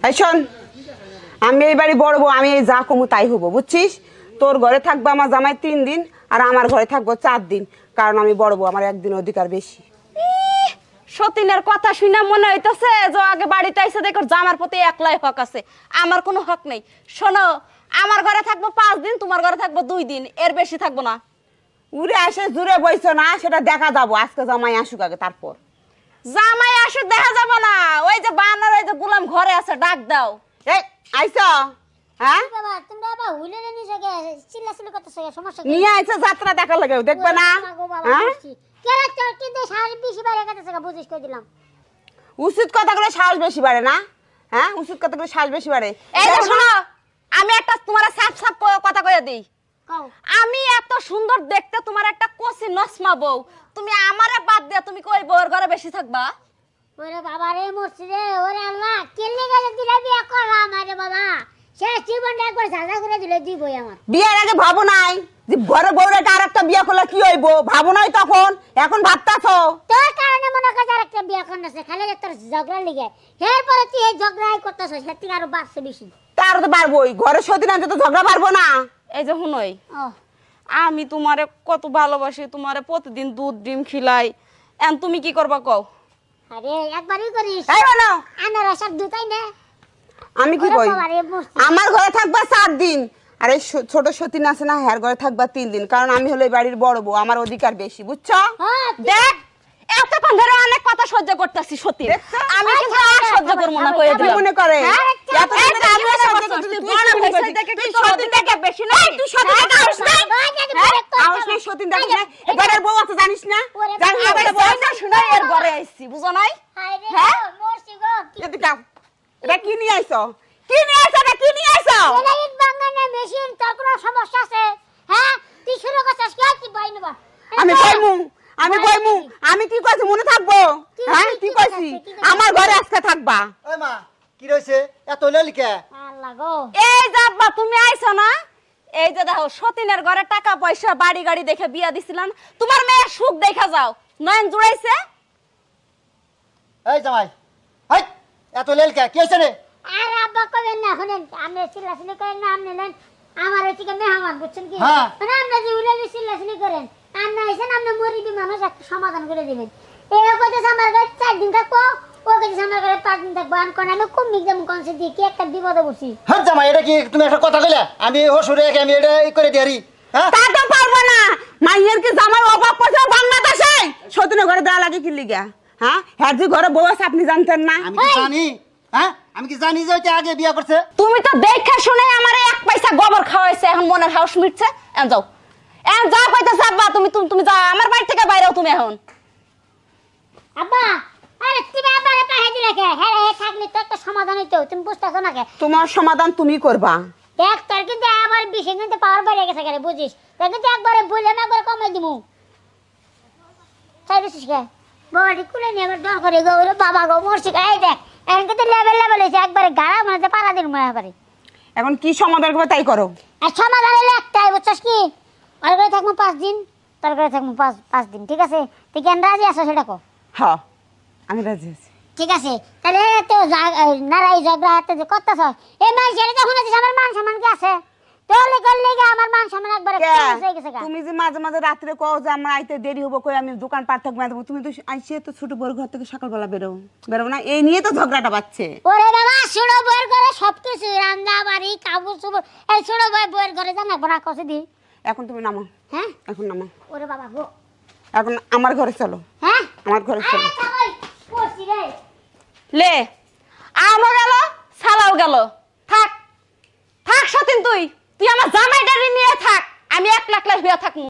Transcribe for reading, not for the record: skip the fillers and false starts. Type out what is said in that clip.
এই শোন, আমি এই বাড়ি বড় বউ, আমি এই যা কমু তাই হবো, বুঝছিস? তোর ঘরে থাকবে আমার জামাই 3 দিন, আর আমার ঘরে থাকবো 4 দিন, কারণ আমি বড় বউ, আমার একদিন অধিকার বেশি। সতীনের কথা শুনে মনে হইতেছে যে আগে বাড়িতে আইসে দেখো জামার প্রতি একলাই হক আছে, আমার কোনো হক নেই। শোনো, আমার ঘরে থাকবো 5 দিন, তোমার ঘরে থাকবো 2 দিন, এর বেশি থাকবো না। উড়ে আসে জুড়ে বইছো না, সেটা দেখা যাবো, আজকে জামাই আসুক আগে তারপর। জামাই আসে দেখা যাবে না, ওই যে বানর, ওই যে গোলাম ঘরে আছে, ডাক দাও। এই আইছো? হ্যাঁ বাবা তোমরা বাবা হুইলে নিছে গে চিল্লাচিল্লি করতেছ, সমস্যা কি? নিয়ে আইছো যাত্রা দেখা লাগে, দেখবে না? হ্যাঁ, কেরা তোর কি দে সারা বেশি বাইরে কাটতেছ, বুঝিস কই দিলাম। উচিত কথাগুলো সাহস বেশি বাড়ে না? হ্যাঁ, উচিত কথাগুলো সাহস বেশি বাড়ে। এই যে শোনো, আমি একটা তোমার সাফ সাফ কথা কইয়া দিই। কও আমি এত সুন্দর দেখতে, তোমার একটা কোসি নসমা বউ, তুমি আমারে বাদ দিয়া তুমি কই বউর ঘরে বেশি থাকবা? ওরে বাবা রে মরছি রে, ওরে আল্লাহ কেলে গেলে দিলে বিয়া করলাম আরে বাবা, সে জীবনটা একবার সাজা করে দিলে দিবই আমার। বিয়ের আগে ভাবো নাই যে ঘরে বউরে আর একটা বিয়ে করলে কি হইব? ভাবো নাই তখন, এখন ভাবতাছো। তোর কারণে মনে কাজ আর একটা বিয়া করতেছে, খালি তোর ঝগড়া লিগে, এরপরে তুই এই ঝগড়াই করতেছিস, সেটা থেকে আরো বাড়ছে বেশি। তার তো পারবোই, ঘরে সতীন আনতে তো ঝগড়া পারবো না। এই যে হুনই, ও আমি তোমারে কত ভালোবাসি, তোমারে প্রতিদিন দুধ ডিম খিলাই, এন তুমি কি করবা কও? আরে একবারই করিস, এই বলো, আনারস আর দুটাই না। আমি কি ওরে কই? বাবা রে মরছি। আমার ঘরে থাকবা 4 দিন, আর এই ছোট সতীন আছে না, হ্যার ঘরে থাকবা 3 দিন, কারণ আমি হলো এই বাড়ির বড় বউ, আমার অধিকার বেশি, বুঝছো? হ্যাঁ, দেখ, এতক্ষণ ধরে অনেক কথা সহ্য করতেছি সত্যি, দেখছো? আমি কিন্তু আর সহ্য করবো না কইয়া কি দিলাম। মনে করে? হ্যাঁ? এত এই সুন্দর যে আমি একটা সহ্য সহ্য করছি, করছি, তুই তুই বড় সতীন হইছিস দেখে, দেখে কি তুই তোর সতীন দেখে বেশি না? তুই সতীন দেখে আসিস না? হ্যাঁ? সতীন দেখিস না? এবারের বউ আছে জানিস না? ওরে জানিস বাবা, এবারের বউ বই আছে? না শুনে এর ঘরে আইছি, বুঝো নাই? আরে হ্যাঁ? মরছি গো। এদিকে দাও। এটা কি নিয়ে আইছো? কি নিয়ে আইছো? এটা কি নিয়ে আইছো? এটা ইট ভাঙানো মেশিন, তোর কোনো সমস্যা আছে? হ্যাঁ তুই শুরু করছিস কি আর কি বই নেবা? আমি কইমু, আমি কি কইছি মনে থাকবো? হ্যাঁ, কি কইছি? আমার ঘরে আজকে থাকবা। ওই মা কি রইছে এত ললিকা? আল্লাহ গো, এই যে আব্বা তুমি আইছো না, এই যে দেখো সতীনের ঘরে টাকা পয়সা বাড়ি গাড়ি দেখে বিয়া দিছিলাম, তোমার মেয়ের সুখ দেখা যাও, নয়ন জুড়াইছে। এই জামাই হাই এত ললিকা কি হইছে রে? আর আব্বা কবেন না শুনেন, আপনি চিল্লাচিল্লি করেন না, আপনি নেন আমার ওইদিকে মেহমান, বুঝছেন কি? হ্যাঁ। মানে আপনি যে উড়ে চিল্লাচিল্লি করেন, আর না এসেন আপনি মরিবি মানুষ একটা সমাধান করে দিবেন। এ কইতেছে আমার ঘরে 4 দিন থাকবো, ও কইতেছে আমার ঘরে 5 দিন থাকবো, আর কোন আমি কম মিক্সাম কনসে দিয়ে কি একটা বিপদে বসি। হ্যাঁ জামাই এটা কি তুমি একটা কথা কইলা? আমি হসুরে আমি এটা করে দিয়ারি। হ্যাঁ তা তো পারবো না। মাইয়ের কি জামাই অভাব পড়ছে বাংলাদেশে? সতীনের ঘরে দেওয়া লাগে কি লিগা? হ্যাঁ, হ্যাঁ যে ঘরে বউ আছে আপনি জানতেন না? আমি কি জানি? হ্যাঁ আমি কি জানি যে ওইটা আগে বিয়া করছে? তুমি তো দেখা শুনে আমারে 1 পয়সা গোবর খাওয়াইছে, এখন মনের হাউস মিটছে, এন যাও, এন যাও কইতাছে আব্বা, তুমি তুমি তুমি যাও আমার বাড়ি থেকে বাইরেও তুমি এখন। আব্বা আরে তুমি আব্বারে পাঠিয়ে দিলে কে? হ্যাঁ হে থাকলে তো একটা সমাধান হইতো, তুমি বুঝতেছো না কে? তোমার সমাধান তুমি করবা। দেখ তোর কিন্তু আবার বিশ কিন্তু পাওয়ার বেড়ে গেছে কেন বুঝিস, তোর কিন্তু একবারে বলে না একবারে কমাই দিমু। তাই দিছিস কে? বাবাটি কুলে নিয়ে আবার দর করে গো, ওরে বাবা গো মরছি কে? এই দেখ এখন কিন্তু লেভেল হয়েছে, একবারে গাড়া মানে পাড়া দিন মনে পারে। এখন কি সমাধান করবে তাই করো। আর সমাধান হলে একটাই, বুঝছিস কি? ওর ঘরে থাকবো 5 দিন, তোর ঘরে থাকবো 5 দিন, ঠিক আছে? তুই কেন রাজি আছো সেটা কো। হ্যাঁ, আমি রাজি আছি। ঠিক আছে তাহলে তো নারাই ঝগড়া হাতে যে করতেছ, এই মানুষের যখন আছিস আমার মান সম্মান কি আছে? তাহলে করলে আমার মান সম্মান একবারে কে? শেষ হয়ে গেছে গা। তুমি যে মাঝে মাঝে রাত্রে কও যে আমার আইতে দেরি হবো, কই আমি দোকান পার থাকবো না, তুমি তো আইসে তো ছোট বড় ঘর থেকে সকালবেলা বেরো না, এই নিয়ে তো ঝগড়াটা বাচ্ছে। ওরে বাবা ছোট বউয়ের ঘরে সবকিছু রান্না বাড়ি কাপড় চোপড়, এই ছোট বউয়ের ঘরে জানা বড়া কষে দি। এখন তুমি নামো, হ্যাঁ এখন নামো, ওরে বাবা গো, এখন আমার ঘরে চলো, হ্যাঁ আমার ঘরে চলো। আরে থাকই পড়ছি রে। লে আমও গেল সালাও গেল, থাক থাক সতীন, তুই তুই আমার জামাইটারি নিয়ে থাক, আমি 1 লাখ হইয়া থাকবো।